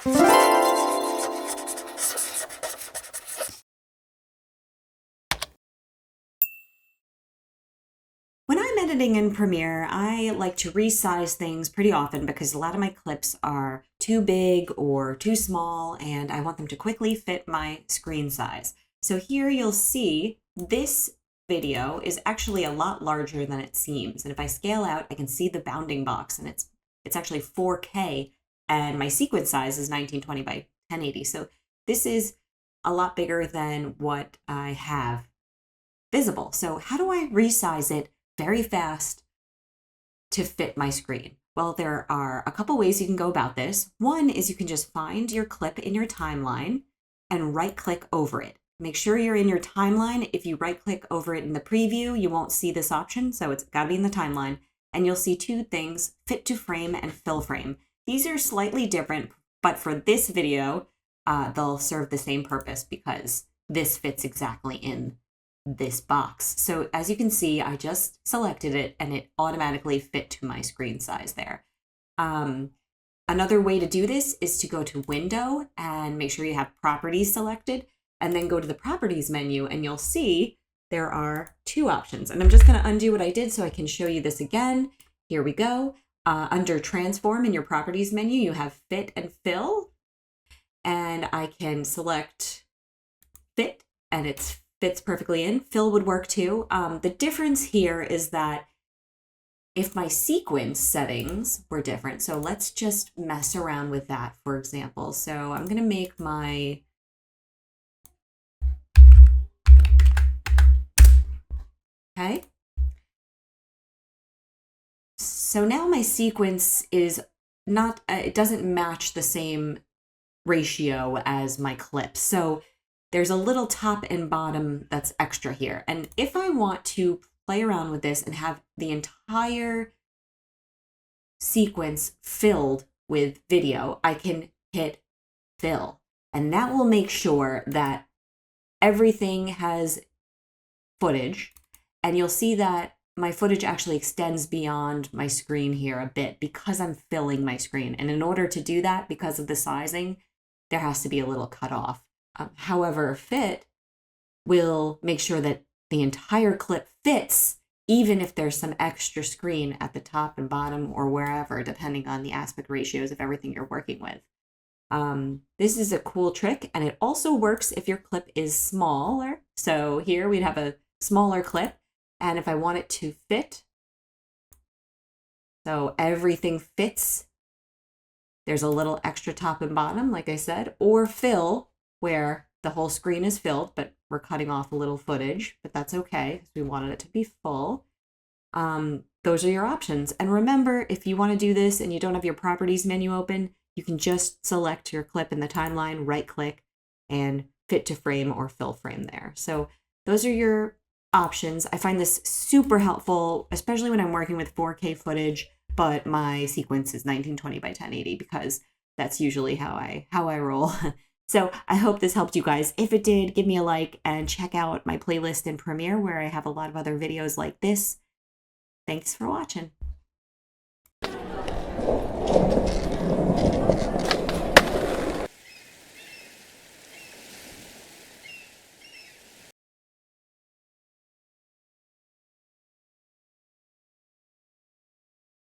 When I'm editing in Premiere, I like to resize things pretty often because a lot of my clips are too big or too small and I want them to quickly fit my screen size. So here you'll see this video is actually a lot larger than it seems. And if I scale out, I can see the bounding box and it's actually 4K and my sequence size is 1920 by 1080. So this is a lot bigger than what I have visible. So how do I resize it very fast to fit my screen? Well, there are a couple ways you can go about this. One is you can just find your clip in your timeline and right click over it. Make sure you're in your timeline. If you right click over it in the preview, you won't see this option. So it's got to be in the timeline. And you'll see two things, fit to frame and fill frame. These are slightly different, but for this video, they'll serve the same purpose because this fits exactly in this box. So as you can see, I just selected it and it automatically fit to my screen size there. Another way to do this is to go to Window and make sure you have Properties selected, and then go to the Properties menu and you'll see there are two options. And I'm just going to undo what I did so I can show you this again. Here we go. Under Transform in your Properties menu, you have Fit and Fill. And I can select Fit and it fits perfectly in. Fill would work too. The difference here is that if my sequence settings were different, so let's just mess around with that, for example. So I'm going to make my okay. So now my sequence is not, it doesn't match the same ratio as my clips. So there's a little top and bottom that's extra here. And if I want to play around with this and have the entire sequence filled with video, I can hit fill. And that will make sure that everything has footage. And you'll see that my footage actually extends beyond my screen here a bit because I'm filling my screen. And in order to do that, because of the sizing, there has to be a little cutoff. However, fit will make sure that the entire clip fits, even if there's some extra screen at the top and bottom or wherever, depending on the aspect ratios of everything you're working with. This is a cool trick, and it also works if your clip is smaller. So here we'd have a smaller clip, and if I want it to fit, so everything fits, there's a little extra top and bottom, like I said, or fill, where the whole screen is filled, but we're cutting off a little footage, but that's okay because we wanted it to be full. Those are your options. And remember, if you want to do this and you don't have your properties menu open, you can just select your clip in the timeline, right click, and fit to frame or fill frame there. So those are your options. I find this super helpful, especially when I'm working with 4K footage, but my sequence is 1920 by 1080 because that's usually how I roll. So I hope this helped you guys. If it did, give me a like and check out my playlist in Premiere where I have a lot of other videos like this. Thanks for watching.